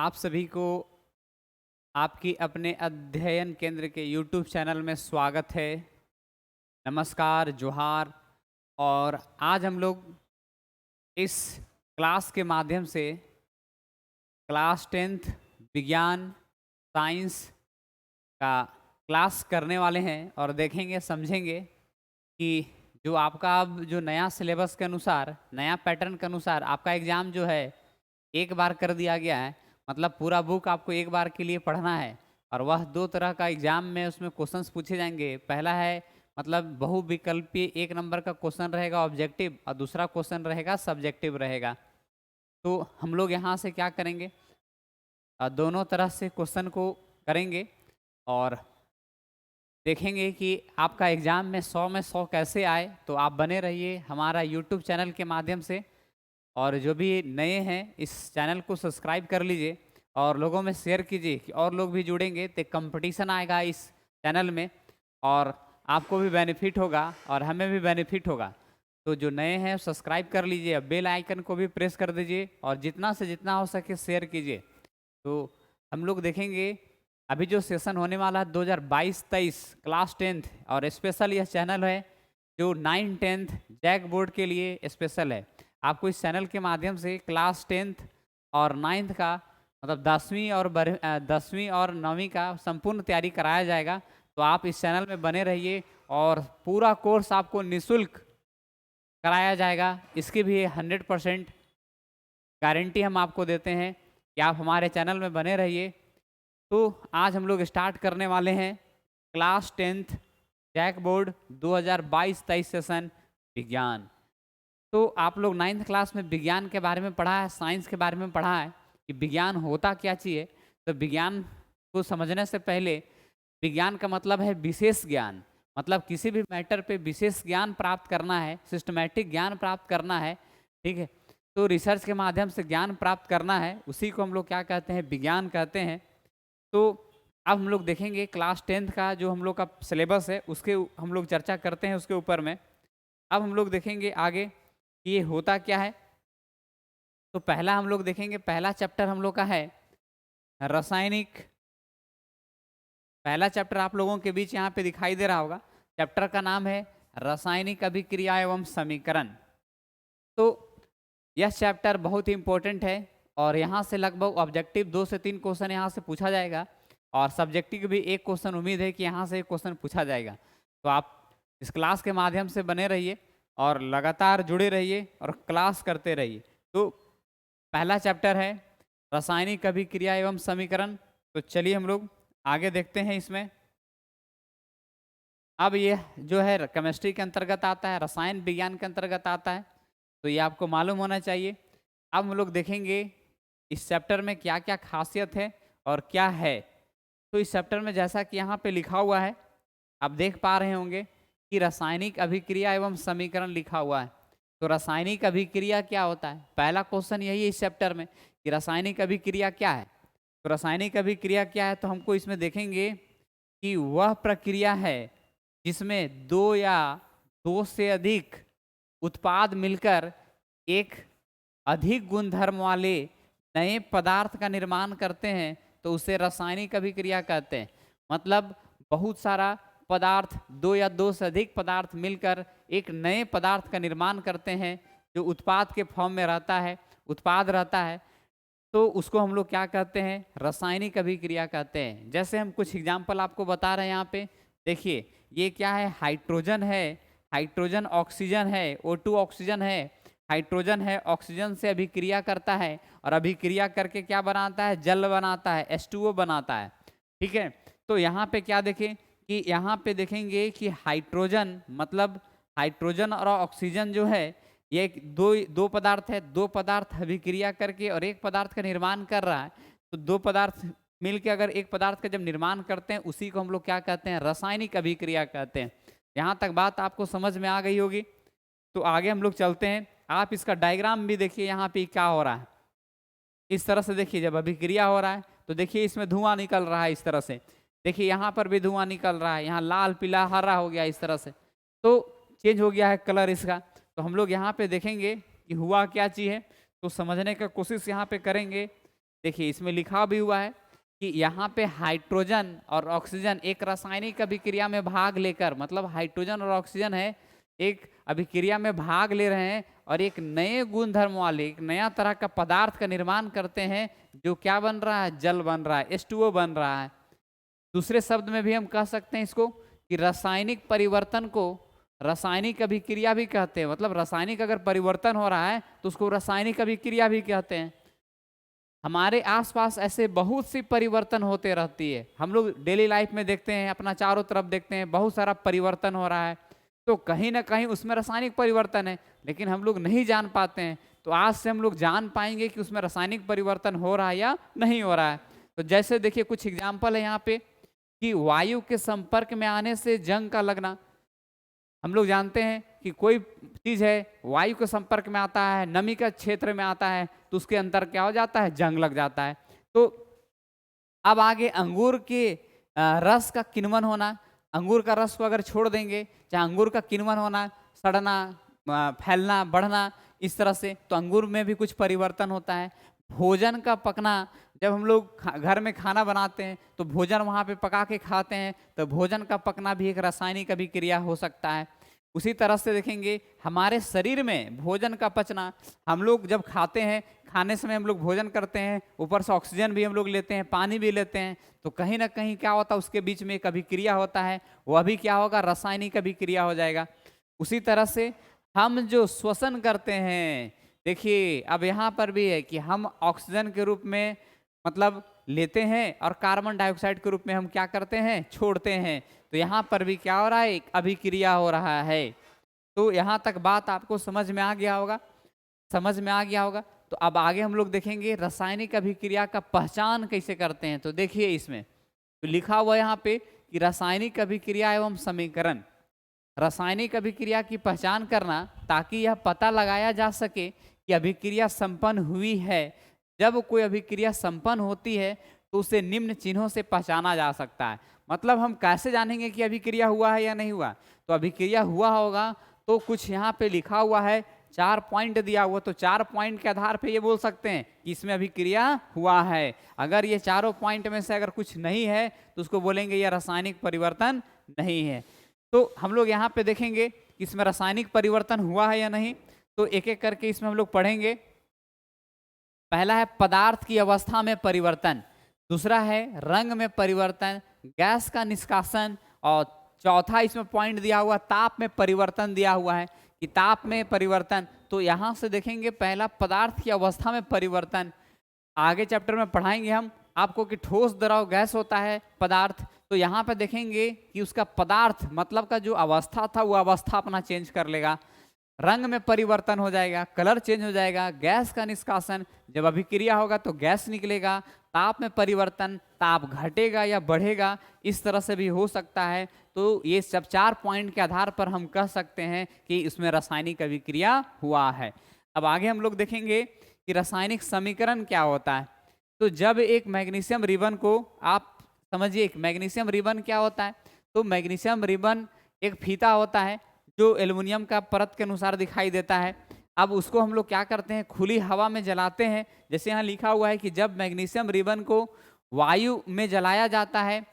आप सभी को आपकी अपने अध्ययन केंद्र के YouTube चैनल में स्वागत है। नमस्कार, जोहार। और आज हम लोग इस क्लास के माध्यम से क्लास 10th विज्ञान साइंस का क्लास करने वाले हैं और देखेंगे समझेंगे कि जो आपका अब जो नया सिलेबस के अनुसार, नया पैटर्न के अनुसार आपका एग्ज़ाम जो है एक बार कर दिया गया है। मतलब पूरा बुक आपको एक बार के लिए पढ़ना है और वह दो तरह का एग्जाम में उसमें क्वेश्चंस पूछे जाएंगे। पहला है मतलब बहुविकल्पीय, एक नंबर का क्वेश्चन रहेगा ऑब्जेक्टिव और दूसरा क्वेश्चन रहेगा सब्जेक्टिव रहेगा। तो हम लोग यहाँ से क्या करेंगे, दोनों तरह से क्वेश्चन को करेंगे और देखेंगे कि आपका एग्ज़ाम में 100 में 100 कैसे आए। तो आप बने रहिए हमारा यूट्यूब चैनल के माध्यम से। और जो भी नए हैं इस चैनल को सब्सक्राइब कर लीजिए और लोगों में शेयर कीजिए कि और लोग भी जुड़ेंगे तो कंपटीशन आएगा इस चैनल में और आपको भी बेनिफिट होगा और हमें भी बेनिफिट होगा। तो जो नए हैं सब्सक्राइब कर लीजिए, बेल आइकन को भी प्रेस कर दीजिए और जितना से जितना हो सके शेयर कीजिए। तो हम लोग देखेंगे अभी जो सेशन होने वाला है 2022-23 क्लास 10th, और स्पेशल यह चैनल है जो 9th-10th जैक बोर्ड के लिए स्पेशल है। आपको इस चैनल के माध्यम से क्लास 10th और 9th का मतलब 10वीं और 9वीं का संपूर्ण तैयारी कराया जाएगा। तो आप इस चैनल में बने रहिए और पूरा कोर्स आपको निःशुल्क कराया जाएगा। इसकी भी 100% गारंटी हम आपको देते हैं कि आप हमारे चैनल में बने रहिए। तो आज हम लोग स्टार्ट करने वाले हैं class 10th JAC board 2022-23 session विज्ञान। तो आप लोग 9th क्लास में विज्ञान के बारे में पढ़ा है, साइंस के बारे में पढ़ा है कि विज्ञान होता क्या चीज़ है। तो विज्ञान को समझने से पहले विज्ञान का मतलब है विशेष ज्ञान, मतलब किसी भी मैटर पे विशेष ज्ञान प्राप्त करना है, सिस्टमैटिक ज्ञान प्राप्त करना है। ठीक है, तो रिसर्च के माध्यम से ज्ञान प्राप्त करना है, उसी को हम लोग क्या कहते हैं, विज्ञान कहते हैं। तो अब हम लोग देखेंगे क्लास 10th का जो हम लोग का सिलेबस है उसके हम लोग चर्चा करते हैं उसके ऊपर में। अब हम लोग देखेंगे आगे कि ये होता क्या है। तो पहला हम लोग देखेंगे, पहला चैप्टर हम लोग का है रासायनिक। पहला चैप्टर आप लोगों के बीच यहाँ पे दिखाई दे रहा होगा, चैप्टर का नाम है रासायनिक अभिक्रिया एवं समीकरण। तो यह चैप्टर बहुत ही इंपॉर्टेंट है और यहाँ से लगभग ऑब्जेक्टिव 2 से 3 क्वेश्चन यहाँ से पूछा जाएगा और सब्जेक्टिव भी एक क्वेश्चन उम्मीद है कि यहाँ से एक क्वेश्चन पूछा जाएगा। तो आप इस क्लास के माध्यम से बने रहिए और लगातार जुड़े रहिए और क्लास करते रहिए। तो पहला चैप्टर है रासायनिक अभिक्रिया एवं समीकरण। तो चलिए हम लोग आगे देखते हैं इसमें। अब ये जो है केमिस्ट्री के अंतर्गत आता है, रसायन विज्ञान के अंतर्गत आता है, तो ये आपको मालूम होना चाहिए। अब हम लोग देखेंगे इस चैप्टर में क्या क्या खासियत है और क्या है। तो इस चैप्टर में जैसा कि यहाँ पे लिखा हुआ है, आप देख पा रहे होंगे कि रासायनिक अभिक्रिया एवं समीकरण लिखा हुआ है। तो रासायनिक अभिक्रिया क्या होता है, पहला क्वेश्चन यही है इस चैप्टर में कि रासायनिक अभिक्रिया क्या है। तो रासायनिक अभिक्रिया क्या है, तो हमको इसमें देखेंगे कि वह प्रक्रिया है जिसमें दो या दो से अधिक उत्पाद मिलकर एक अधिक गुणधर्म वाले नए पदार्थ का निर्माण करते हैं, तो उसे रासायनिक अभिक्रिया कहते हैं। मतलब बहुत सारा पदार्थ, दो या दो से अधिक पदार्थ मिलकर एक नए पदार्थ का निर्माण करते हैं जो उत्पाद के फॉर्म में रहता है, उत्पाद रहता है। तो उसको हम लोग क्या कहते हैं, रासायनिक अभिक्रिया कहते हैं। जैसे हम कुछ एग्जाम्पल आपको बता रहे हैं यहाँ पे, देखिए ये क्या है, हाइड्रोजन है, हाइड्रोजन ऑक्सीजन है, O2 ऑक्सीजन है, हाइड्रोजन है ऑक्सीजन से अभिक्रिया करता है और अभिक्रिया करके क्या बनाता है, जल बनाता है, H2O बनाता है। ठीक है, तो यहाँ पे क्या देखें कि यहाँ पे देखेंगे कि हाइड्रोजन मतलब हाइड्रोजन और ऑक्सीजन जो है ये दो पदार्थ है, दो पदार्थ अभिक्रिया करके और एक पदार्थ का निर्माण कर रहा है। तो दो पदार्थ मिलके अगर एक पदार्थ का जब निर्माण करते हैं उसी को हम लोग क्या कहते हैं, रासायनिक अभिक्रिया कहते हैं। यहाँ तक बात आपको समझ में आ गई होगी। तो आगे हम लोग चलते हैं। आप इसका डायग्राम भी देखिए, यहाँ पे क्या हो रहा है इस तरह से देखिए। जब अभिक्रिया हो रहा है तो देखिए इसमें धुआं निकल रहा है इस तरह से, देखिए यहाँ पर भी धुआं निकल रहा है, यहाँ लाल पीला हरा हो गया इस तरह से, तो चेंज हो गया है कलर इसका। तो हम लोग यहाँ पे देखेंगे कि हुआ क्या चीज़ है, तो समझने का कोशिश यहाँ पे करेंगे देखिए इसमें लिखा भी हुआ है कि यहाँ पे हाइड्रोजन और ऑक्सीजन एक रासायनिक अभिक्रिया में भाग लेकर, मतलब हाइड्रोजन और ऑक्सीजन है एक अभिक्रिया में भाग ले रहे हैं और एक नए गुणधर्म वाले एक नया तरह का पदार्थ का निर्माण करते हैं, जो क्या बन रहा है, जल बन रहा है, H2O बन रहा है। दूसरे शब्द में भी हम कह सकते हैं इसको कि रासायनिक परिवर्तन को रासायनिक अभिक्रिया भी कहते हैं। मतलब रासायनिक अगर परिवर्तन हो रहा है तो उसको रासायनिक अभिक्रिया भी कहते हैं। हमारे आसपास ऐसे बहुत सी परिवर्तन होते रहती है, हम लोग डेली लाइफ में देखते हैं, अपना चारों तरफ देखते हैं, बहुत सारा परिवर्तन हो रहा है, तो कहीं ना कहीं उसमें रासायनिक परिवर्तन है, लेकिन हम लोग नहीं जान पाते हैं। तो आज से हम लोग जान पाएंगे कि उसमें रासायनिक परिवर्तन हो रहा है या नहीं हो रहा है। तो जैसे देखिए कुछ एग्जाम्पल है यहाँ पे कि वायु के संपर्क में आने से जंग का लगना। हम लोग जानते हैं कि कोई चीज है वायु के संपर्क में आता है, नमी का क्षेत्र में आता है, तो उसके अंदर क्या हो जाता है, जंग लग जाता है। तो अब आगे अंगूर के रस का किण्वन होना, अंगूर का रस को अगर छोड़ देंगे, चाहे अंगूर का किण्वन होना, सड़ना, फैलना, बढ़ना, इस तरह से, तो अंगूर में भी कुछ परिवर्तन होता है। भोजन का पकना, जब हम लोग घर में खाना बनाते हैं तो भोजन वहाँ पे पका के खाते हैं, तो भोजन का पकना भी एक रासायनिक अभिक्रिया हो सकता है। उसी तरह से देखेंगे हमारे शरीर में भोजन का पचना, हम लोग जब खाते हैं, खाने समय हम लोग भोजन करते हैं, ऊपर से ऑक्सीजन भी हम लोग लेते हैं, पानी भी लेते हैं, तो कहीं ना कहीं क्या होता है, उसके बीच में एक अभिक्रिया होता है, वो अभी क्या होगा, रासायनिक अभिक्रिया हो जाएगा। उसी तरह से हम जो श्वसन करते हैं, देखिए अब यहाँ पर भी है कि हम ऑक्सीजन के रूप में मतलब लेते हैं और कार्बन डाइऑक्साइड के रूप में हम क्या करते हैं, छोड़ते हैं। तो यहाँ पर भी क्या हो रहा है, एक अभिक्रिया हो रहा है। तो यहाँ तक बात आपको समझ में आ गया होगा, समझ में आ गया होगा। तो अब आगे हम लोग देखेंगे रासायनिक अभिक्रिया का पहचान कैसे करते हैं। तो देखिए इसमें तो लिखा हुआ यहाँ पे कि रासायनिक अभिक्रिया एवं समीकरण, रासायनिक अभिक्रिया की पहचान करना ताकि यह पता लगाया जा सके कि अभिक्रिया संपन्न हुई है। जब कोई अभिक्रिया संपन्न होती है तो उसे निम्न चिन्हों से पहचाना जा सकता है। मतलब हम कैसे जानेंगे कि अभिक्रिया हुआ है या नहीं हुआ, तो अभिक्रिया हुआ होगा तो कुछ यहाँ पे लिखा हुआ है, 4 पॉइंट दिया हुआ, तो 4 पॉइंट के आधार पे ये बोल सकते हैं कि इसमें अभिक्रिया हुआ है। अगर ये चारों पॉइंट में से अगर कुछ नहीं है तो उसको बोलेंगे यह रासायनिक परिवर्तन नहीं है। तो हम लोग यहाँ पे देखेंगे कि इसमें रासायनिक परिवर्तन हुआ है या नहीं, तो एक एक करके इसमें हम लोग पढ़ेंगे। पहला है पदार्थ की अवस्था में परिवर्तन, दूसरा है रंग में परिवर्तन, गैस का निष्कासन, और चौथा इसमें पॉइंट दिया हुआ ताप में परिवर्तन दिया हुआ है कि ताप में परिवर्तन। तो यहाँ से देखेंगे पहला पदार्थ की अवस्था में परिवर्तन। आगे चैप्टर में पढ़ाएंगे हम आपको कि ठोस द्रव गैस होता है पदार्थ, तो यहाँ पे देखेंगे कि उसका पदार्थ मतलब का जो अवस्था था वो अवस्था अपना चेंज कर लेगा, रंग में परिवर्तन हो जाएगा, कलर चेंज हो जाएगा, गैस का निष्कासन, जब अभिक्रिया होगा तो गैस निकलेगा, ताप में परिवर्तन, ताप घटेगा या बढ़ेगा, इस तरह से भी हो सकता है। तो ये सब 4 पॉइंट के आधार पर हम कह सकते हैं कि इसमें रासायनिक अभिक्रिया हुआ है। अब आगे हम लोग देखेंगे कि रासायनिक समीकरण क्या होता है। तो जब एक मैग्नीशियम रिबन को आप समझिए, एक मैग्नीशियम रिबन क्या होता है, तो मैग्नीशियम रिबन एक फीता होता है जो एल्युमिनियम का परत के अनुसार दिखाई देता है। अब उसको हम लोग क्या करते हैं, खुली हवा में जलाते हैं। जैसे यहाँ लिखा हुआ है कि जब मैग्नीशियम रिबन को वायु में जलाया जाता है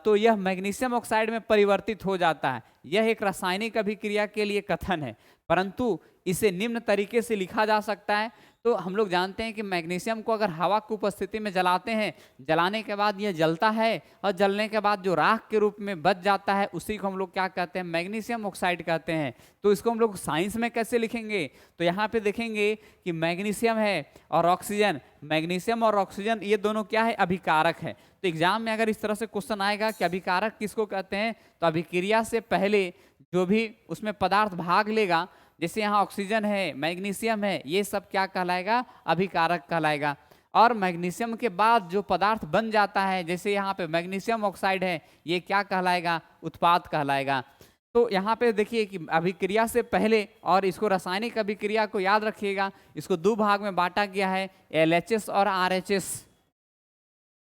तो यह मैग्नीशियम ऑक्साइड में परिवर्तित हो जाता है। यह एक रासायनिक अभिक्रिया के लिए कथन है, परंतु इसे निम्न तरीके से लिखा जा सकता है। तो हम लोग जानते हैं कि मैग्नीशियम को अगर हवा की उपस्थिति में जलाते हैं, जलाने के बाद यह जलता है और जलने के बाद जो राख के रूप में बच जाता है उसी को हम लोग क्या कहते हैं, मैग्नीशियम ऑक्साइड कहते हैं। तो इसको हम लोग साइंस में कैसे लिखेंगे, तो यहाँ पे देखेंगे कि मैग्नीशियम है और ऑक्सीजन, मैग्नीशियम और ऑक्सीजन ये दोनों क्या है, अभिकारक है। तो एग्जाम में अगर इस तरह से क्वेश्चन आएगा कि अभिकारक किसको कहते हैं, तो अभिक्रिया से पहले जो भी उसमें पदार्थ भाग लेगा, जैसे यहाँ ऑक्सीजन है, मैग्नीशियम है, ये सब क्या कहलाएगा, अभिकारक कहलाएगा। और मैग्नीशियम के बाद जो पदार्थ बन जाता है, जैसे यहाँ पे मैग्नीशियम ऑक्साइड है, ये क्या कहलाएगा, उत्पाद कहलाएगा। तो यहाँ पे देखिए कि अभिक्रिया से पहले, और इसको रासायनिक अभिक्रिया को याद रखिएगा, इसको 2 भाग में बांटा गया है, LHS और RHS।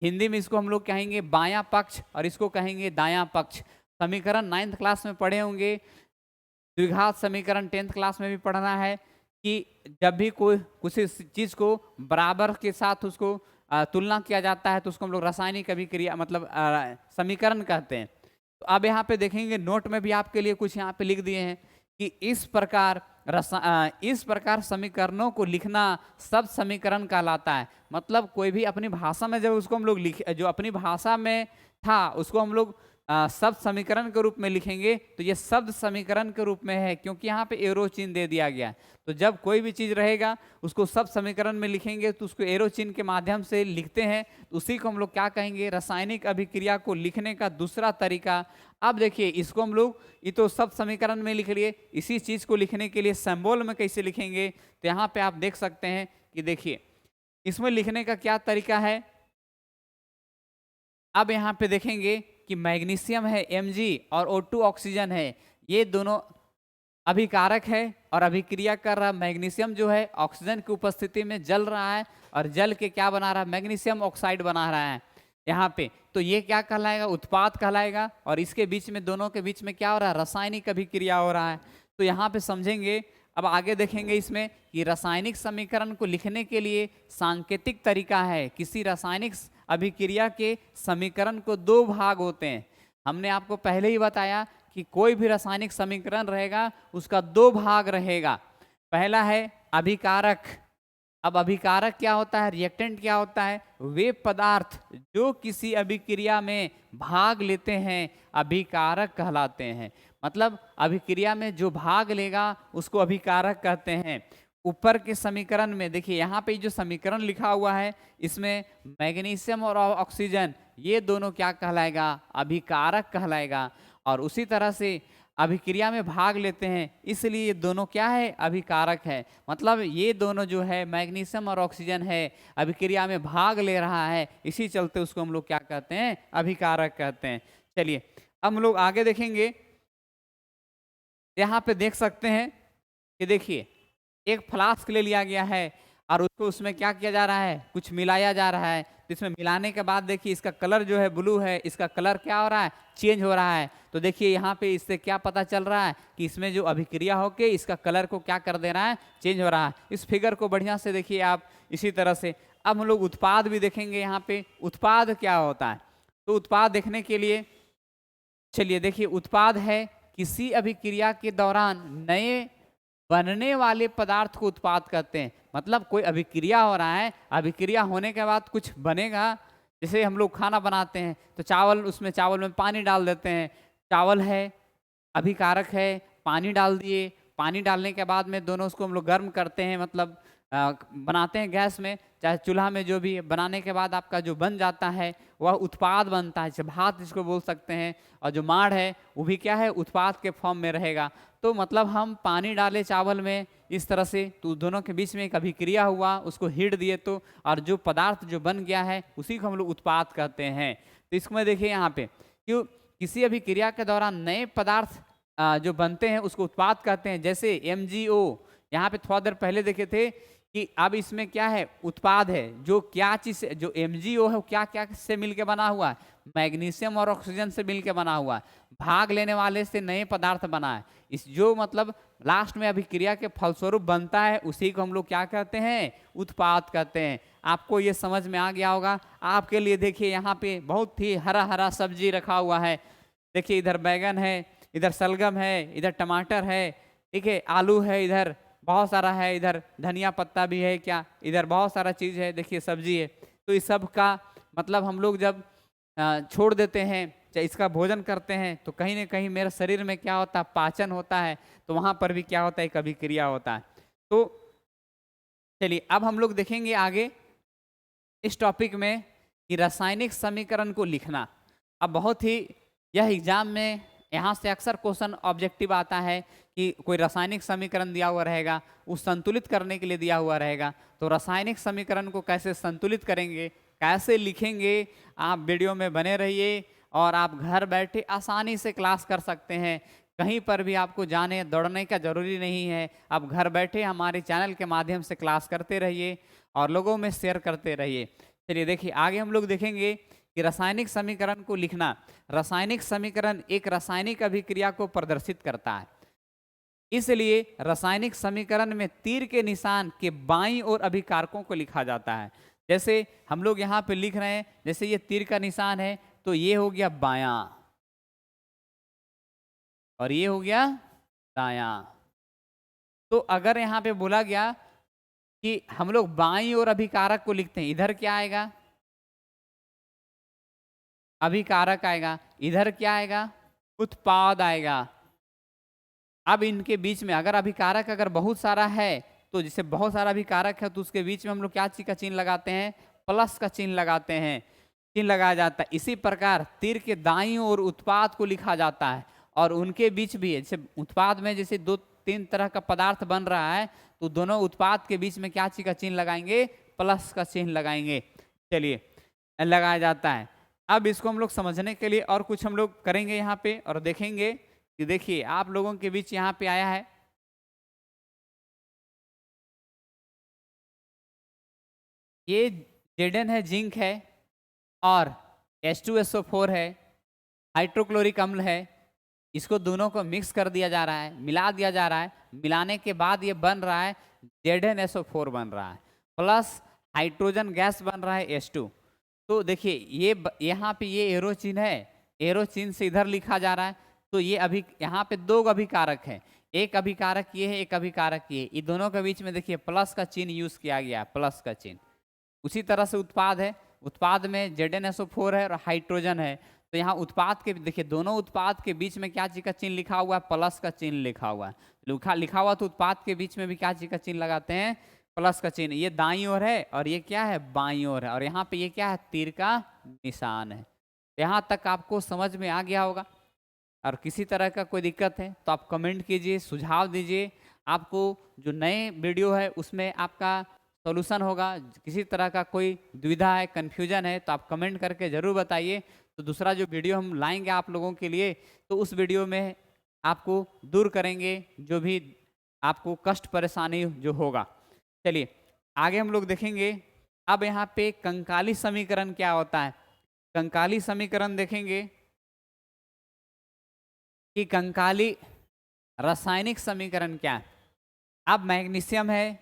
हिंदी में इसको हम लोग कहेंगे बायां पक्ष और इसको कहेंगे दायां पक्ष। समीकरण 9th क्लास में पढ़े होंगे, द्विघात समीकरण 10th क्लास में भी पढ़ना है कि जब भी कोई किसी चीज को बराबर के साथ उसको तुलना किया जाता है तो उसको हम लोग रासायनिक अभिक्रिया मतलब समीकरण कहते हैं। तो अब यहाँ पे देखेंगे नोट में भी आपके लिए कुछ यहाँ पे लिख दिए हैं कि इस प्रकार समीकरणों को लिखना सब समीकरण कहलाता है। मतलब कोई भी अपनी भाषा में जब उसको हम लोग जो अपनी भाषा में था उसको हम लोग शब्द समीकरण के रूप में लिखेंगे तो ये शब्द समीकरण के रूप में है, क्योंकि यहाँ पे एरो चिन्ह दे दिया गया है। तो जब कोई भी चीज रहेगा उसको शब्द समीकरण में लिखेंगे तो उसको एरो चिन्ह के माध्यम से लिखते हैं, तो उसी को हम लोग क्या कहेंगे, रासायनिक अभिक्रिया को लिखने का दूसरा तरीका। अब देखिए इसको हम लोग ये तो शब्द समीकरण में लिख लिए, इसी चीज को लिखने के लिए सिंबल में कैसे लिखेंगे, तो यहाँ पे आप देख सकते हैं कि देखिए इसमें लिखने का क्या तरीका है। अब यहाँ पे देखेंगे कि मैग्नीशियम है Mg और O2 ऑक्सीजन है, ये दोनों अभिकारक है और अभिक्रिया कर रहा। मैग्नीशियम जो है ऑक्सीजन की उपस्थिति में जल रहा है और जल के क्या बना रहा है, मैग्नीशियम ऑक्साइड बना रहा है यहाँ पे। तो ये क्या कहलाएगा, उत्पाद कहलाएगा। और इसके बीच में दोनों के बीच में क्या हो रहा है, रासायनिक अभिक्रिया हो रहा है। तो यहाँ पे समझेंगे। अब आगे देखेंगे इसमें कि रासायनिक समीकरण को लिखने के लिए सांकेतिक तरीका है। किसी रासायनिक अभिक्रिया के समीकरण को दो भाग होते हैं। हमने आपको पहले ही बताया कि कोई भी रासायनिक समीकरण रहेगा उसका दो भाग रहेगा। पहला है अभिकारक। अब अभिकारक क्या होता है, रिएक्टेंट क्या होता है, वे पदार्थ जो किसी अभिक्रिया में भाग लेते हैं अभिकारक कहलाते हैं। मतलब अभिक्रिया में जो भाग लेगा उसको अभिकारक कहते हैं। ऊपर के समीकरण में देखिए यहाँ पे जो समीकरण लिखा हुआ है इसमें मैग्नीशियम और ऑक्सीजन ये दोनों क्या कहलाएगा, अभिकारक कहलाएगा। और उसी तरह से अभिक्रिया में भाग लेते हैं इसलिए ये दोनों क्या है, अभिकारक है। मतलब ये दोनों जो है मैग्नीशियम और ऑक्सीजन है अभिक्रिया में भाग ले रहा है, इसी चलते उसको हम लोग क्या कहते हैं, अभिकारक कहते हैं। चलिए अब हम लोग आगे देखेंगे। यहाँ पे देख सकते हैं कि देखिए एक फ्लास्क ले लिया गया है और उसको उसमें क्या किया जा रहा है, कुछ मिलाया जा रहा है। तो इसमें मिलाने के बाद देखिए इसका कलर जो है ब्लू है, इसका कलर क्या हो रहा है, चेंज हो रहा है। तो देखिए यहाँ पे इससे क्या पता चल रहा है कि इसमें जो अभिक्रिया होके इसका कलर को क्या कर दे रहा है, चेंज हो रहा है। इस फिगर को बढ़िया से देखिए आप। इसी तरह से अब हम लोग उत्पाद भी देखेंगे। यहाँ पे उत्पाद क्या होता है, तो उत्पाद देखने के लिए चलिए देखिए उत्पाद है किसी अभिक्रिया के दौरान नए बनने वाले पदार्थ को उत्पाद कहते हैं। मतलब कोई अभिक्रिया हो रहा है, अभिक्रिया होने के बाद कुछ बनेगा। जैसे हम लोग खाना बनाते हैं तो चावल, उसमें चावल में पानी डाल देते हैं, चावल है अभिकारक है, पानी डाल दिए, पानी डालने के बाद में दोनों उसको हम लोग गर्म करते हैं, मतलब बनाते हैं गैस में चाहे चूल्हा में, जो भी बनाने के बाद आपका जो बन जाता है वह उत्पाद बनता है। भात जिसको बोल सकते हैं। और जो माड़ है वो भी क्या है, उत्पाद के फॉर्म में रहेगा। तो मतलब हम पानी डाले चावल में इस तरह से, तो दोनों के बीच में एक अभिक्रिया हुआ, उसको हीट दिए तो, और जो पदार्थ जो बन गया है उसी को हम लोग उत्पाद कहते हैं। तो इसमें देखिए यहाँ पे क्यों किसी अभिक्रिया के दौरान नए पदार्थ जो बनते हैं उसको उत्पाद कहते हैं। जैसे MgO, यहाँ पे थोड़ा देर पहले देखे थे कि अब इसमें क्या है, उत्पाद है। जो क्या चीज से, जो MgO है वो क्या क्या से मिलके बना हुआ है, मैग्नीशियम और ऑक्सीजन से मिलके बना हुआ है। भाग लेने वाले से नए पदार्थ बना है। इस जो मतलब लास्ट में अभिक्रिया के फलस्वरूप बनता है उसी को हम लोग क्या कहते हैं, उत्पाद कहते हैं। आपको ये समझ में आ गया होगा। आपके लिए देखिए यहाँ पे बहुत ही हरा हरा सब्जी रखा हुआ है। देखिए इधर बैगन है, इधर सलगम है, इधर टमाटर है, ठीक है, आलू है, इधर बहुत सारा है, इधर धनिया पत्ता भी है, क्या इधर बहुत सारा चीज़ है, देखिए सब्जी है। तो इस सब का मतलब हम लोग जब छोड़ देते हैं, चाहे इसका भोजन करते हैं, तो कहीं ना कहीं मेरे शरीर में क्या होता है, पाचन होता है, तो वहाँ पर भी क्या होता है, एक अभिक्रिया होता है। तो चलिए अब हम लोग देखेंगे आगे इस टॉपिक में कि रासायनिक समीकरण को लिखना। अब बहुत ही यह एग्जाम में यहाँ से अक्सर क्वेश्चन ऑब्जेक्टिव आता है कि कोई रासायनिक समीकरण दिया हुआ रहेगा, उस संतुलित करने के लिए दिया हुआ रहेगा, तो रासायनिक समीकरण को कैसे संतुलित करेंगे, कैसे लिखेंगे। आप वीडियो में बने रहिए और आप घर बैठे आसानी से क्लास कर सकते हैं। कहीं पर भी आपको जाने दौड़ने का जरूरी नहीं है। आप घर बैठे हमारे चैनल के माध्यम से क्लास करते रहिए और लोगों में शेयर करते रहिए। चलिए देखिए आगे हम लोग देखेंगे कि रासायनिक समीकरण को लिखना। रासायनिक समीकरण एक रासायनिक अभिक्रिया को प्रदर्शित करता है। इसलिए रासायनिक समीकरण में तीर के निशान के बाईं ओर अभिकारकों को लिखा जाता है। जैसे हम लोग यहाँ पे लिख रहे हैं, जैसे ये तीर का निशान है तो ये हो गया बायां और ये हो गया दायां। तो अगर यहाँ पे बोला गया कि हम लोग बाईं ओर अभिकारक को लिखते हैं, इधर क्या आएगा? अभिकारक आएगा। इधर क्या आएगा? उत्पाद आएगा। अब इनके बीच में अगर अभिकारक अगर बहुत सारा है तो जैसे बहुत सारा अभिकारक है तो उसके बीच में हम लोग क्या चीज का चिन्ह लगाते हैं? प्लस का चिन्ह लगाते हैं, चिन्ह लगाया जाता है। इसी प्रकार तीर के दाईं ओर उत्पाद को लिखा जाता है और उनके बीच भी जैसे उत्पाद में जैसे दो तीन तरह का पदार्थ बन रहा है तो दोनों उत्पाद के बीच में क्या चीज का चिन्ह लगाएंगे? प्लस का चिन्ह लगाएंगे। चलिए, लगाया जाता है। अब इसको हम लोग समझने के लिए और कुछ हम लोग करेंगे यहाँ पे और देखेंगे कि देखिए आप लोगों के बीच यहाँ पे आया है ये जेडन है, जिंक है और H2SO4 है, हाइड्रोक्लोरिक अम्ल है। इसको दोनों को मिक्स कर दिया जा रहा है, मिला दिया जा रहा है। मिलाने के बाद ये बन रहा है ZnSO4 बन रहा है, प्लस हाइड्रोजन गैस बन रहा है H2। तो देखिए ये यहाँ पे ये एरो चिन्ह है, एरो चिन्ह से इधर लिखा जा रहा है। तो ये अभी यहाँ पे दो अभिकारक है, एक अभिकारक ये है, एक अभिकारक ये। इन दोनों के बीच में देखिए प्लस का चिन्ह यूज किया गया है, प्लस का चिन्ह। उसी तरह से उत्पाद है, उत्पाद में ZnSO4 है और हाइड्रोजन है। तो यहाँ उत्पाद के देखिए दोनों उत्पाद के बीच में क्या चीज का चिन्ह लिखा हुआ है? प्लस का चिन्ह लिखा हुआ है। लिखा हुआ तो उत्पाद के बीच में भी क्या चीज का चिन्ह लगाते हैं? प्लस का चिन्ह। ये दाईं ओर है और ये क्या है? बाईं ओर है। और यहाँ पे ये क्या है? तीर का निशान है। यहाँ तक आपको समझ में आ गया होगा। और किसी तरह का कोई दिक्कत है तो आप कमेंट कीजिए, सुझाव दीजिए। आपको जो नए वीडियो है उसमें आपका सॉल्यूशन होगा। किसी तरह का कोई दुविधा है, कन्फ्यूजन है तो आप कमेंट करके ज़रूर बताइए। तो दूसरा जो वीडियो हम लाएंगे आप लोगों के लिए तो उस वीडियो में आपको दूर करेंगे जो भी आपको कष्ट परेशानी जो होगा। चलिए आगे हम लोग देखेंगे। अब यहाँ पे कंकाली समीकरण क्या होता है? कंकाली समीकरण देखेंगे कि कंकाली रासायनिक समीकरण क्या है। अब मैग्नीशियम है,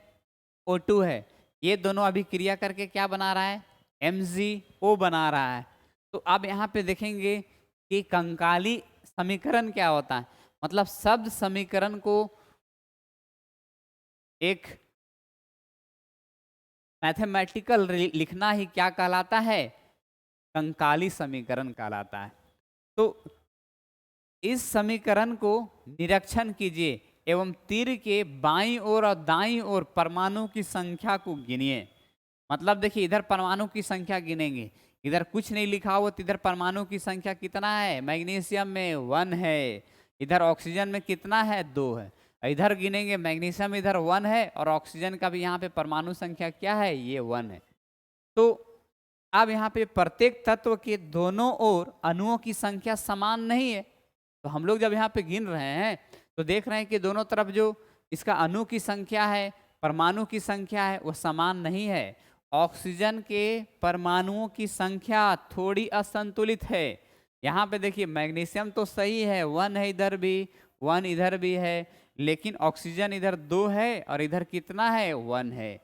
O2 है, ये दोनों अभी क्रिया करके क्या बना रहा है? MgO बना रहा है। तो अब यहाँ पे देखेंगे कि कंकाली समीकरण क्या होता है। मतलब शब्द समीकरण को एक मैथमेटिकल लिखना ही क्या कहलाता है? कंकाली समीकरण कहलाता है। तो इस समीकरण को निरीक्षण कीजिए एवं तीर के बाईं ओर और दाईं ओर परमाणु की संख्या को गिनिए। मतलब देखिए इधर परमाणु की संख्या गिनेंगे, इधर कुछ नहीं लिखा हुआ तो इधर परमाणु की संख्या कितना है? मैग्नीशियम में 1 है, इधर ऑक्सीजन में कितना है? 2 है। इधर गिनेंगे मैग्नीशियम इधर 1 है और ऑक्सीजन का भी यहाँ पे परमाणु संख्या क्या है? ये 1 है। तो अब यहाँ पे प्रत्येक तत्व के दोनों ओर अणुओं की संख्या समान नहीं है। तो हम लोग जब यहाँ पे गिन रहे हैं तो देख रहे हैं कि दोनों तरफ जो इसका अणु की संख्या है, परमाणु की संख्या है, वो समान नहीं है। ऑक्सीजन के परमाणुओं की संख्या थोड़ी असंतुलित है। यहाँ पे देखिए मैग्नीशियम तो सही है, 1 है, इधर भी 1 इधर भी है, लेकिन ऑक्सीजन इधर 2 है और इधर कितना है? 1 है।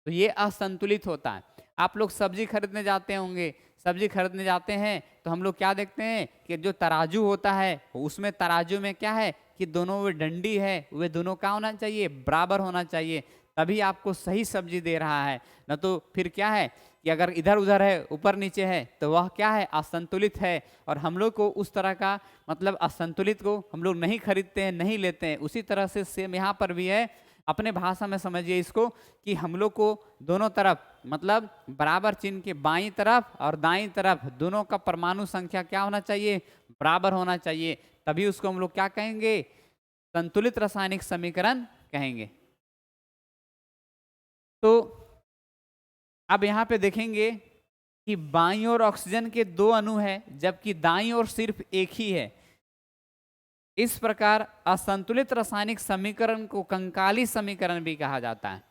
तो ये असंतुलित होता है। आप लोग सब्जी खरीदने जाते होंगे, सब्जी खरीदने जाते हैं तो हम लोग क्या देखते हैं कि जो तराजू होता है उसमें तराजू में क्या है कि दोनों वो डंडी है वे दोनों क्या होना चाहिए? बराबर होना चाहिए, तभी आपको सही सब्जी दे रहा है। न तो फिर क्या है कि अगर इधर उधर है, ऊपर नीचे है, तो वह क्या है? असंतुलित है। और हम लोग को उस तरह का मतलब असंतुलित को हम लोग नहीं खरीदते हैं, नहीं लेते हैं। उसी तरह से सेम यहाँ पर भी है। अपने भाषा में समझिए इसको कि हम लोग को दोनों तरफ मतलब बराबर चिन्ह के बाईं तरफ और दाईं तरफ दोनों का परमाणु संख्या क्या होना चाहिए? बराबर होना चाहिए। तभी उसको हम लोग क्या कहेंगे? संतुलित रासायनिक समीकरण कहेंगे। तो अब यहाँ पे देखेंगे कि बाईं ओर ऑक्सीजन के 2 अणु हैं जबकि दाईं ओर सिर्फ एक ही है। इस प्रकार असंतुलित रासायनिक समीकरण को कंकाली समीकरण भी कहा जाता है।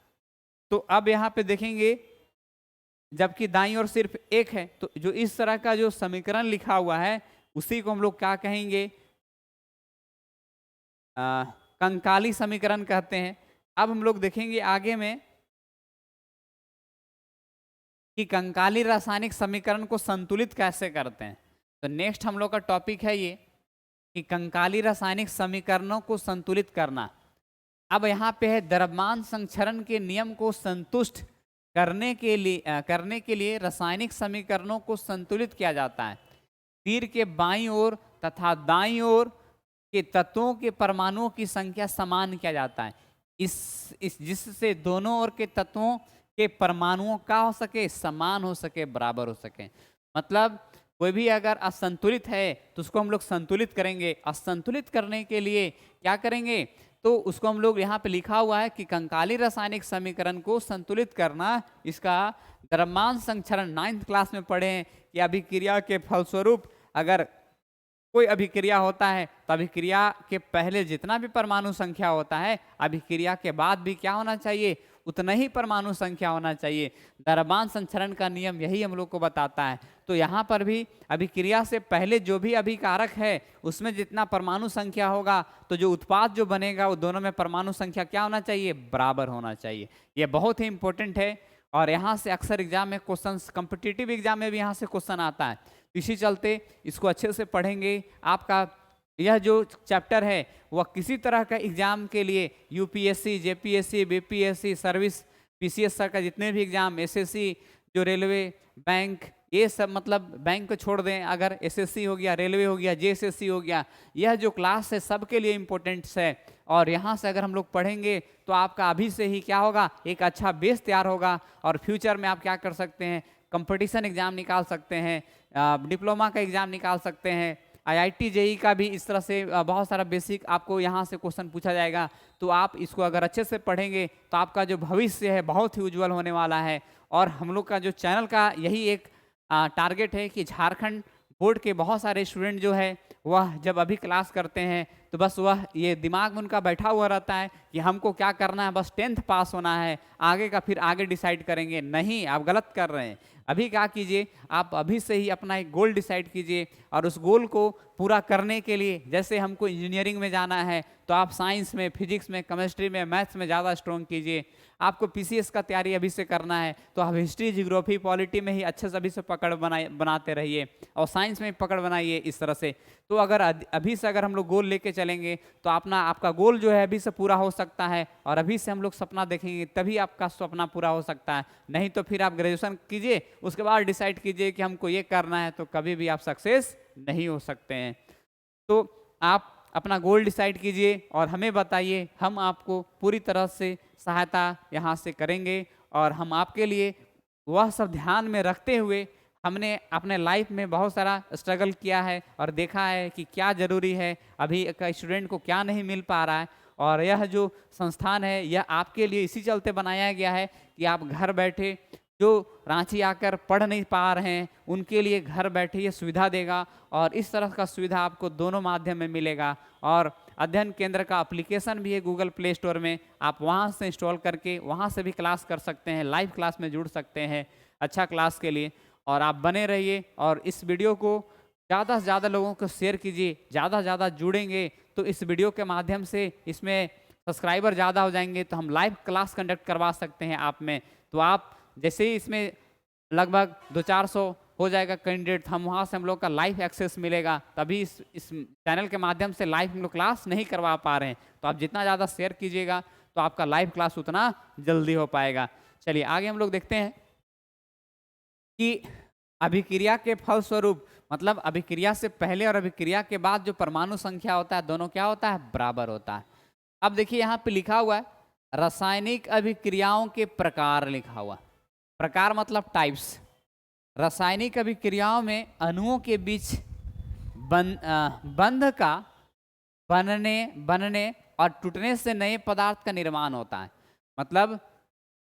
तो अब यहाँ पे देखेंगे जबकि दाईं ओर सिर्फ एक है तो जो इस तरह का जो समीकरण लिखा हुआ है उसी को हम लोग क्या कहेंगे? कंकाली समीकरण कहते हैं। अब हम लोग देखेंगे आगे में कि कंकाली रासायनिक समीकरण को संतुलित कैसे करते हैं। तो नेक्स्ट हम लोग का टॉपिक है ये कि कंकाली रासायनिक समीकरणों को संतुलित करना। अब यहाँ पे है द्रव्यमान संचरण के नियम को संतुष्ट करने के लिए रासायनिक समीकरणों को संतुलित किया जाता है। तीर के बाईं ओर तथा दाईं ओर के तत्वों के परमाणुओं की संख्या समान किया जाता है। इस जिससे दोनों ओर के तत्वों के परमाणुओं का हो सके, समान हो सके, बराबर हो सके। मतलब कोई भी अगर असंतुलित है तो उसको हम लोग संतुलित करेंगे। असंतुलित करने के लिए क्या करेंगे, तो उसको हम लोग यहाँ पे लिखा हुआ है कि कंकाली रासायनिक समीकरण को संतुलित करना। इसका द्रव्यमान संचरण 9th क्लास में पढ़े हैं कि अभिक्रिया के फलस्वरूप अगर कोई अभिक्रिया होता है तो अभिक्रिया के पहले जितना भी परमाणु संख्या होता है, अभिक्रिया के बाद भी क्या होना चाहिए, उतना ही परमाणु संख्या होना चाहिए। द्रव्यमान संचरण का नियम यही हम लोग को बताता है। तो यहाँ पर भी अभिक्रिया से पहले जो भी अभिकारक है उसमें जितना परमाणु संख्या होगा, तो जो उत्पाद जो बनेगा वो दोनों में परमाणु संख्या क्या होना चाहिए, बराबर होना चाहिए। ये बहुत ही इंपॉर्टेंट है और यहाँ से अक्सर एग्जाम में क्वेश्चन, कॉम्पिटिटिव एग्जाम में भी यहाँ से क्वेश्चन आता है। इसी चलते इसको अच्छे से पढ़ेंगे। आपका यह जो चैप्टर है वह किसी तरह का एग्जाम के लिए UPSC, JPSC, BPSC, service, PCS sir का जितने भी एग्जाम, एसएससी, जो रेलवे, बैंक, ये सब, मतलब बैंक को छोड़ दें, अगर एसएससी हो गया, रेलवे हो गया, जेएसएससी हो गया, यह जो क्लास है सबके लिए इम्पोर्टेंट्स है। और यहाँ से अगर हम लोग पढ़ेंगे तो आपका अभी से ही क्या होगा, एक अच्छा बेस तैयार होगा और फ्यूचर में आप क्या कर सकते हैं, कंपटीशन एग्जाम निकाल सकते हैं, डिप्लोमा का एग्जाम निकाल सकते हैं, आईआईटी जेई का भी इस तरह से बहुत सारा बेसिक आपको यहाँ से क्वेश्चन पूछा जाएगा। तो आप इसको अगर अच्छे से पढ़ेंगे तो आपका जो भविष्य है बहुत ही उज्जवल होने वाला है। और हम लोग का जो चैनल का यही एक टारगेट है कि झारखंड बोर्ड के बहुत सारे स्टूडेंट जो है वह जब अभी क्लास करते हैं तो बस वह ये दिमाग में उनका बैठा हुआ रहता है कि हमको क्या करना है, बस 10th पास होना है, आगे का फिर आगे डिसाइड करेंगे। नहीं, आप गलत कर रहे हैं। अभी क्या कीजिए, आप अभी से ही अपना एक गोल डिसाइड कीजिए और उस गोल को पूरा करने के लिए, जैसे हमको इंजीनियरिंग में जाना है तो आप साइंस में, फिजिक्स में, केमिस्ट्री में, मैथ्स में ज़्यादा स्ट्रॉन्ग कीजिए। आपको पीसीएस का तैयारी अभी से करना है तो आप हिस्ट्री, जियोग्राफी, पॉलिटी में ही अच्छे से अभी से पकड़ बनाते रहिए और साइंस में पकड़ बनाइए इस तरह से। तो अगर अभी से अगर हम लोग गोल लेके चलेंगे तो आपका गोल जो है अभी से पूरा हो सकता है और अभी से हम लोग सपना देखेंगे तभी आपका सपना पूरा हो सकता है। नहीं तो फिर आप ग्रेजुएशन कीजिए, उसके बाद डिसाइड कीजिए कि हमको ये करना है, तो कभी भी आप सक्सेस नहीं हो सकते हैं। तो आप अपना गोल डिसाइड कीजिए और हमें बताइए, हम आपको पूरी तरह से सहायता यहाँ से करेंगे। और हम आपके लिए वह सब ध्यान में रखते हुए, हमने अपने लाइफ में बहुत सारा स्ट्रगल किया है और देखा है कि क्या ज़रूरी है, अभी का स्टूडेंट को क्या नहीं मिल पा रहा है। और यह जो संस्थान है यह आपके लिए इसी चलते बनाया गया है कि आप घर बैठे जो रांची आकर पढ़ नहीं पा रहे हैं उनके लिए घर बैठे ये सुविधा देगा। और इस तरह का सुविधा आपको दोनों माध्यम में मिलेगा। और अध्ययन केंद्र का एप्लीकेशन भी है गूगल प्ले स्टोर में, आप वहां से इंस्टॉल करके वहां से भी क्लास कर सकते हैं, लाइव क्लास में जुड़ सकते हैं अच्छा क्लास के लिए। और आप बने रहिए और इस वीडियो को ज़्यादा से ज़्यादा लोगों को शेयर कीजिए। ज़्यादा से ज़्यादा जुड़ेंगे तो इस वीडियो के माध्यम से इसमें सब्सक्राइबर ज़्यादा हो जाएंगे तो हम लाइव क्लास कंडक्ट करवा सकते हैं आप में। तो आप जैसे ही इसमें लगभग 200-400 हो जाएगा कैंडिडेट, हम वहाँ से हम लोग का लाइव एक्सेस मिलेगा। तभी इस चैनल के माध्यम से लाइव हम लोग क्लास नहीं करवा पा रहे हैं। तो आप जितना ज़्यादा शेयर कीजिएगा तो आपका लाइव क्लास उतना जल्दी हो पाएगा। चलिए आगे हम लोग देखते हैं कि अभिक्रिया के फलस्वरूप, मतलब अभिक्रिया से पहले और अभिक्रिया के बाद जो परमाणु संख्या होता है दोनों क्या होता है, बराबर होता है। अब देखिए यहाँ पे लिखा हुआ है रासायनिक अभिक्रियाओं के प्रकार लिखा हुआ। प्रकार मतलब टाइप्स। रासायनिक अभिक्रियाओं में अणुओं के बीच बंध का बनने और टूटने से नए पदार्थ का निर्माण होता है। मतलब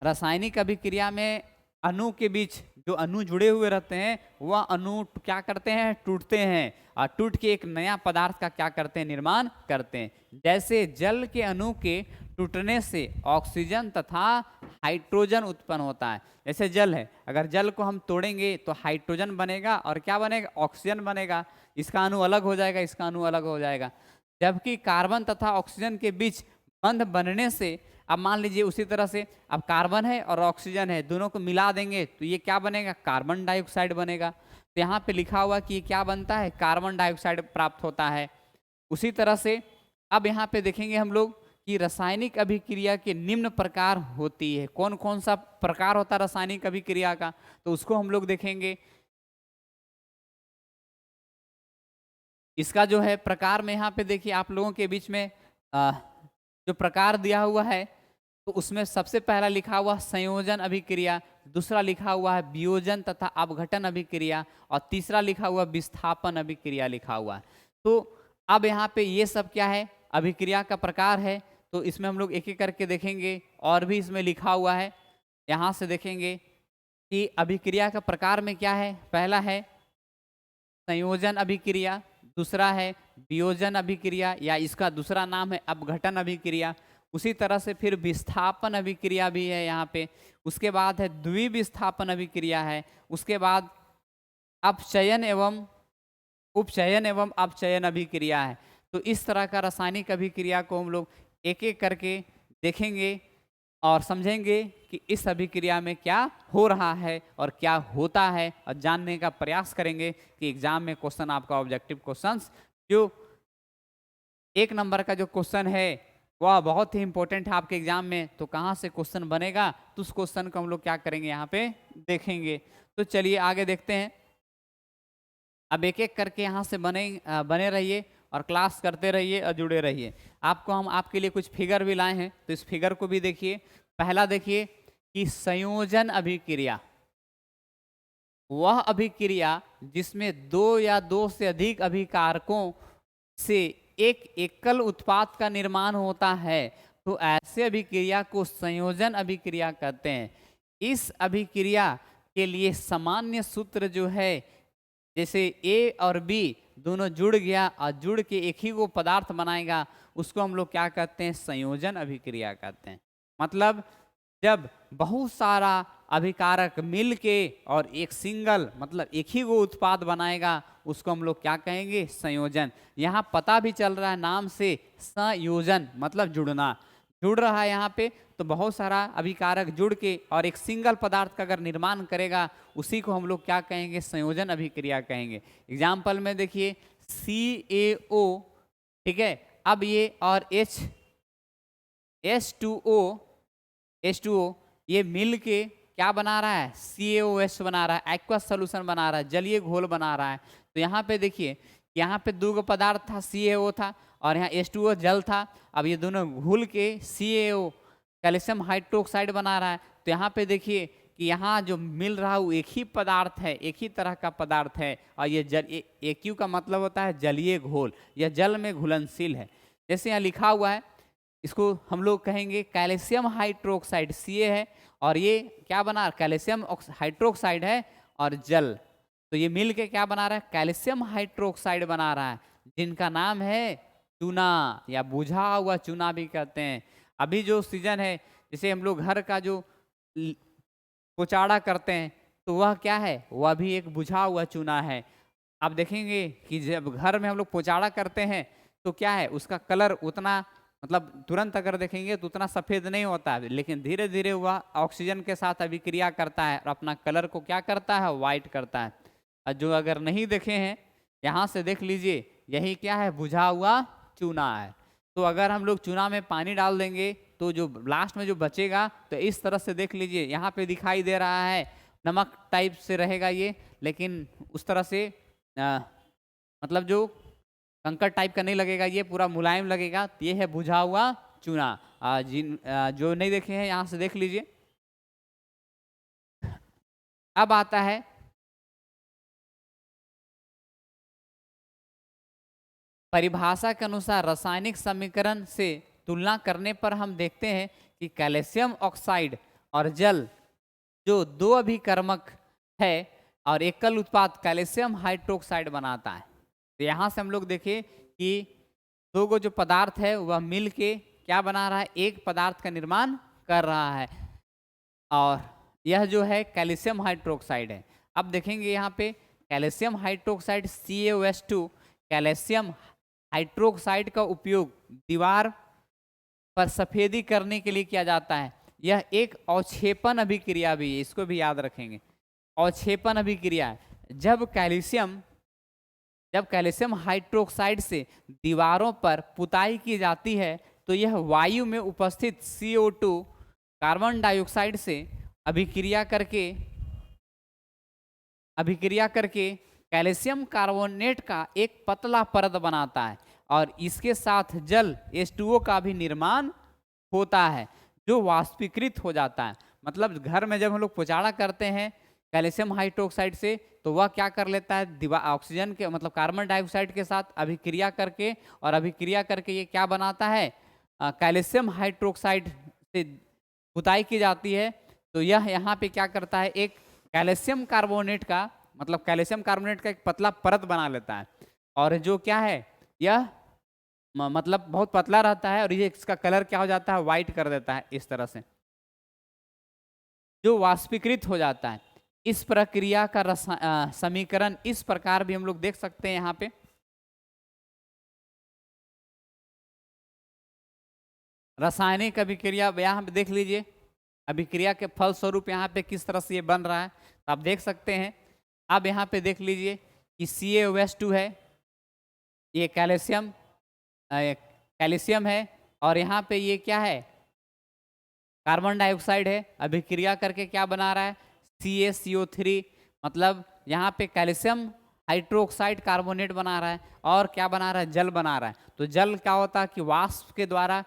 रासायनिक अभिक्रिया में अणु के बीच जो अणु जुड़े हुए रहते हैं वह अणु क्या करते हैं, टूटते हैं और टूट के एक नया पदार्थ का क्या करते हैं, निर्माण करते हैं। जैसे जल के अणु के टूटने से ऑक्सीजन तथा हाइड्रोजन उत्पन्न होता है। जैसे जल है, अगर जल को हम तोड़ेंगे तो हाइड्रोजन बनेगा और क्या बनेगा, ऑक्सीजन बनेगा। इसका अणु अलग हो जाएगा, इसका अणु अलग हो जाएगा। जबकि कार्बन तथा ऑक्सीजन के बीच बंध बनने से, अब मान लीजिए उसी तरह से अब कार्बन है और ऑक्सीजन है, दोनों को मिला देंगे तो ये क्या बनेगा, कार्बन डाइऑक्साइड बनेगा। तो यहाँ पे लिखा हुआ कि ये क्या बनता है, कार्बन डाइऑक्साइड प्राप्त होता है। उसी तरह से अब यहाँ पे देखेंगे हम लोग कि रासायनिक अभिक्रिया के निम्न प्रकार होती है। कौन कौन सा प्रकार होता है रासायनिक अभिक्रिया का, तो उसको हम लोग देखेंगे। इसका जो है प्रकार में यहाँ पे देखिए आप लोगों के बीच में जो प्रकार दिया हुआ है, तो उसमें सबसे पहला लिखा हुआ संयोजन अभिक्रिया, दूसरा लिखा हुआ है वियोजन तथा अपघटन अभिक्रिया, और तीसरा लिखा हुआ विस्थापन अभिक्रिया लिखा हुआ है। तो अब यहाँ पे ये सब क्या है, अभिक्रिया का प्रकार है। तो इसमें हम लोग एक एक करके देखेंगे, और भी इसमें लिखा हुआ है। यहाँ से देखेंगे कि अभिक्रिया का प्रकार में क्या है, पहला है संयोजन अभिक्रिया, दूसरा है वियोजन अभिक्रिया या इसका दूसरा नाम है अपघटन अभिक्रिया। उसी तरह से फिर विस्थापन अभिक्रिया भी है यहाँ पे। उसके बाद है द्विविस्थापन अभिक्रिया है। उसके बाद अपचयन एवं उपचयन एवं अपचयन अभिक्रिया है। तो इस तरह का रासायनिक अभिक्रिया को हम लोग एक एक करके देखेंगे और समझेंगे कि इस अभिक्रिया में क्या हो रहा है और क्या होता है, और जानने का प्रयास करेंगे कि एग्जाम में क्वेश्चन आपका ऑब्जेक्टिव क्वेश्चंस जो 1 नंबर का जो क्वेश्चन है वह बहुत ही इंपॉर्टेंट है आपके एग्जाम में। तो कहाँ से क्वेश्चन बनेगा, तो उस क्वेश्चन को हम लोग क्या करेंगे यहाँ पे देखेंगे। तो चलिए आगे देखते हैं। अब एक एक करके यहाँ से बने रहिए और क्लास करते रहिए और जुड़े रहिए। आपको हम आपके लिए कुछ फिगर भी लाए हैं, तो इस फिगर को भी देखिए। पहला देखिए कि संयोजन अभिक्रिया वह अभिक्रिया जिसमें 2 या 2 से अधिक अभिकारकों से एक एकल उत्पाद का निर्माण होता है, तो ऐसे अभिक्रिया को संयोजन अभिक्रिया कहते हैं। इस अभिक्रिया के लिए सामान्य सूत्र जो है, जैसे A और B दोनों जुड़ गया और जुड़ के एक ही वो पदार्थ बनाएगा, उसको हम लोग क्या कहते हैं, संयोजन अभिक्रिया कहते हैं। मतलब जब बहुत सारा अभिकारक मिल के और एक सिंगल मतलब एक ही वो उत्पाद बनाएगा, उसको हम लोग क्या कहेंगे, संयोजन। यहाँ पता भी चल रहा है नाम से, संयोजन मतलब जुड़ना, जुड़ रहा है यहाँ पे। तो बहुत सारा अभिकारक जुड़ के और एक सिंगल पदार्थ का अगर निर्माण करेगा, उसी को हम लोग क्या कहेंगे, संयोजन अभिक्रिया कहेंगे। एग्जाम्पल में देखिए CaO, ठीक है। अब ये और H2O ये मिल के क्या बना रहा है, CaOH बना रहा है, एक्वस सोल्यूशन बना रहा है, जलीय घोल बना रहा है। तो यहाँ पे देखिए, यहाँ पे 2 पदार्थ था, CaO था और यहाँ H2O जल था। अब ये दोनों घुल के CaO कैल्शियम हाइड्रोक्साइड बना रहा है। तो यहाँ पे देखिए कि यहाँ जो मिल रहा है वो एक ही पदार्थ है, एक ही तरह का पदार्थ है, और ये AQ का मतलब होता है जलीय घोल, यह जल में घुलनशील है। जैसे यहाँ लिखा हुआ है, इसको हम लोग कहेंगे कैल्शियम हाइड्रोक्साइड, Ca है, और ये क्या बना, कैल्शियम हाइड्रोक्साइड है और जल। तो ये मिल के क्या बना रहा है, कैल्शियम हाइड्रोक्साइड बना रहा है, जिनका नाम है चूना या बुझा हुआ चूना भी कहते हैं। अभी जो सीजन है, जैसे हम लोग घर का जो पोचाड़ा करते हैं, तो वह क्या है, वह भी एक बुझा हुआ चूना है। आप देखेंगे कि जब घर में हम लोग पोचाड़ा करते हैं तो क्या है, उसका कलर उतना मतलब तुरंत अगर देखेंगे तो उतना सफ़ेद नहीं होता है, लेकिन धीरे धीरे वह ऑक्सीजन के साथ अभिक्रिया करता है और अपना कलर को क्या करता है, वाइट करता है। और जो अगर नहीं देखे हैं, यहाँ से देख लीजिए, यही क्या है, बुझा हुआ चूना है। तो अगर हम लोग चूना में पानी डाल देंगे तो जो लास्ट में जो बचेगा, तो इस तरह से देख लीजिए, यहाँ पे दिखाई दे रहा है नमक टाइप से रहेगा ये, लेकिन उस तरह से मतलब जो कंकड़ टाइप का नहीं लगेगा, ये पूरा मुलायम लगेगा। ये है बुझा हुआ चूना। जो नहीं देखे हैं यहाँ से देख लीजिए। अब आता है परिभाषा के अनुसार रासायनिक समीकरण से तुलना करने पर हम देखते हैं कि कैल्शियम ऑक्साइड और जल जो 2 अभिकर्मक है और एकल उत्पाद कैल्शियम हाइड्रोक्साइड बनाता है। तो यहाँ से हम लोग देखें कि 2 गो जो पदार्थ है वह मिल के क्या बना रहा है, एक पदार्थ का निर्माण कर रहा है, और यह जो है कैल्शियम हाइड्रोक्साइड है। अब देखेंगे यहाँ पे calcium hydroxide CaOH2 calcium hydroxide का उपयोग दीवार पर सफेदी करने के लिए किया जाता है। यह एक अवक्षेपण अभिक्रिया भी है, इसको भी याद रखेंगे, अवक्षेपण अभिक्रिया है। जब कैल्शियम हाइड्रोक्साइड से दीवारों पर पुताई की जाती है तो यह वायु में उपस्थित CO2 कार्बन डाइऑक्साइड से अभिक्रिया करके कैल्शियम कार्बोनेट का एक पतला परत बनाता है और इसके साथ जल H2O का भी निर्माण होता है जो वाष्पीकृत हो जाता है। मतलब घर में जब हम लोग पुचाड़ा करते हैं कैल्शियम हाइड्रोक्साइड से तो वह क्या कर लेता है, ऑक्सीजन के मतलब कार्बन डाइऑक्साइड के साथ अभिक्रिया करके ये क्या बनाता है, कैल्शियम हाइड्रोक्साइड से पुताई की जाती है। तो यह यहाँ पे क्या करता है, एक कैल्शियम कार्बोनेट का एक पतला परत बना लेता है और जो क्या है यह मतलब बहुत पतला रहता है और ये इसका कलर क्या हो जाता है, व्हाइट कर देता है इस तरह से, जो वाष्पीकृत हो जाता है। इस प्रक्रिया का समीकरण इस प्रकार भी हम लोग देख सकते हैं। यहाँ पे रासायनिक अभिक्रिया यहाँ पे देख लीजिए, अभिक्रिया के फलस्वरूप यहाँ पे किस तरह से ये बन रहा है तो आप देख सकते हैं। अब यहाँ पे देख लीजिए कि CaOH2 है, ये कैल्शियम है और यहाँ पे ये क्या है, कार्बन डाइऑक्साइड है। अभिक्रिया करके क्या बना रहा है, CaCO3, मतलब यहाँ पे कैल्शियम हाइड्रोक्साइड कार्बोनेट बना रहा है और क्या बना रहा है, जल बना रहा है। तो जल क्या होता है कि वाष्प के द्वारा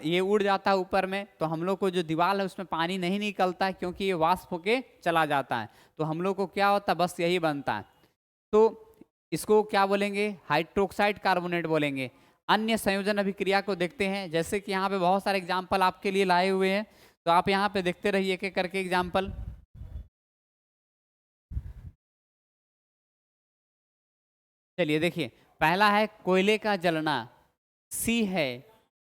ये उड़ जाता है ऊपर में, तो हम लोग को जो दीवार है उसमें पानी नहीं निकलता है क्योंकि ये वाष्प होके चला जाता है। तो हम लोग को क्या होता है, बस यही बनता है। तो इसको क्या बोलेंगे, हाइड्रोक्साइड कार्बोनेट बोलेंगे। अन्य संयोजन अभिक्रिया को देखते हैं, जैसे कि यहाँ पे बहुत सारे एग्जाम्पल आपके लिए लाए हुए हैं, तो आप यहाँ पे देखते रहिए एक एक करके एग्जाम्पल। चलिए देखिए, पहला है कोयले का जलना, C है,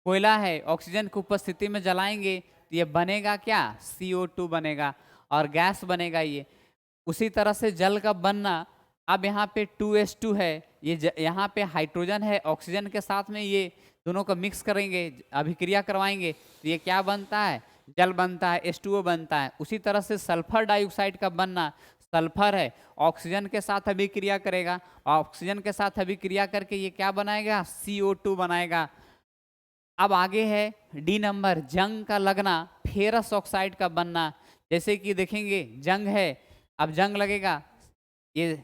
कोयला है, ऑक्सीजन की उपस्थिति में जलाएंगे तो ये बनेगा क्या, CO2 बनेगा और गैस बनेगा ये। उसी तरह से जल का बनना, अब यहाँ पे 2H2 है, ये यहाँ पे हाइड्रोजन है, ऑक्सीजन के साथ में ये दोनों को मिक्स करेंगे, अभिक्रिया करवाएंगे तो ये क्या बनता है, जल बनता है, H2O बनता है। उसी तरह से सल्फर डाइऑक्साइड का बनना, सल्फर है, ऑक्सीजन के साथ अभिक्रिया करेगा, ऑक्सीजन के साथ अभिक्रिया करके ये क्या बनाएगा, CO2 बनाएगा। अब आगे है D नंबर, जंग का लगना, फेरस ऑक्साइड का बनना। जैसे कि देखेंगे जंग है, अब जंग लगेगा, ये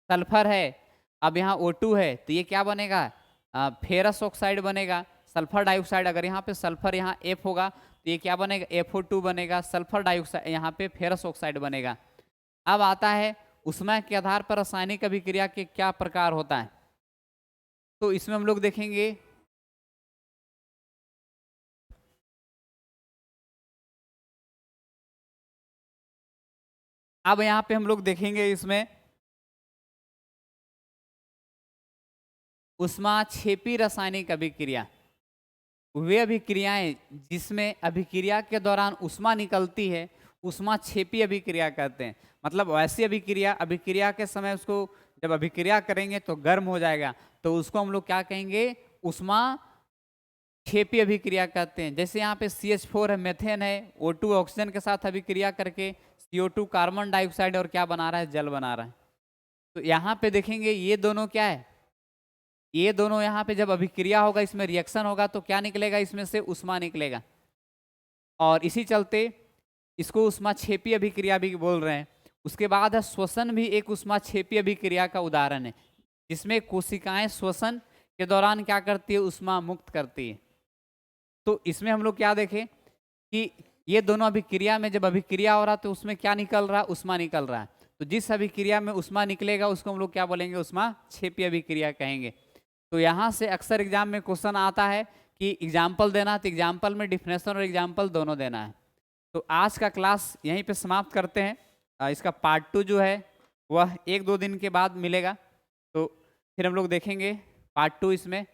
सल्फर है, अब यहाँ O2 है तो ये क्या बनेगा, फेरस ऑक्साइड बनेगा। सल्फर डाइऑक्साइड, अगर यहाँ पे सल्फर यहाँ F होगा तो ये क्या बनेगा, FO2 बनेगा, सल्फर डाइऑक्साइड यहाँ पे फेरस ऑक्साइड बनेगा। अब आता है ऊष्मा के आधार पर रासायनिक अभिक्रिया के क्या प्रकार होता है, तो इसमें हम लोग देखेंगे अब यहाँ पे हम लोग देखेंगे इसमें ऊष्माक्षेपी रासायनिक अभिक्रिया, वे अभिक्रियाएं जिसमें अभिक्रिया के दौरान ऊष्मा निकलती है ऊष्माक्षेपी अभिक्रिया कहते हैं। मतलब वैसी अभिक्रिया के समय उसको जब अभिक्रिया करेंगे तो गर्म हो जाएगा, तो उसको हम लोग क्या कहेंगे, ऊष्माक्षेपी अभिक्रिया कहते हैं। जैसे यहाँ पे CH4 है, मेथेन है, O2 ऑक्सीजन के साथ अभिक्रिया करके CO2 कार्बन डाइऑक्साइड और क्या बना रहा है, जल बना रहा है। तो यहाँ पे देखेंगे ये दोनों क्या है, ये दोनों यहाँ पे जब अभिक्रिया होगा, इसमें रिएक्शन होगा तो क्या निकलेगा, इसमें से ऊष्मा निकलेगा। और इसी चलते इसको ऊष्माक्षेपी अभिक्रिया भी बोल रहे हैं। उसके बाद है श्वसन, भी एक ऊष्माक्षेपी अभिक्रिया का उदाहरण है, जिसमें कोशिकाएं श्वसन के दौरान क्या करती है, ऊष्मा मुक्त करती है। तो इसमें हम लोग क्या देखें कि ये दोनों अभिक्रिया में जब अभिक्रिया हो रहा है तो उसमें क्या निकल रहा है, ऊष्मा निकल रहा है। तो जिस अभिक्रिया में ऊष्मा निकलेगा उसको हम लोग क्या बोलेंगे, ऊष्माक्षेपी अभिक्रिया कहेंगे। तो यहाँ से अक्सर एग्जाम में क्वेश्चन आता है कि एग्जाम्पल देना, तो एग्जाम्पल में डिफिनेशन और एग्जाम्पल दोनों देना है। तो आज का क्लास यहीं पे समाप्त करते हैं। इसका पार्ट 2 जो है वह 1-2 दिन के बाद मिलेगा, तो फिर हम लोग देखेंगे पार्ट 2 इसमें।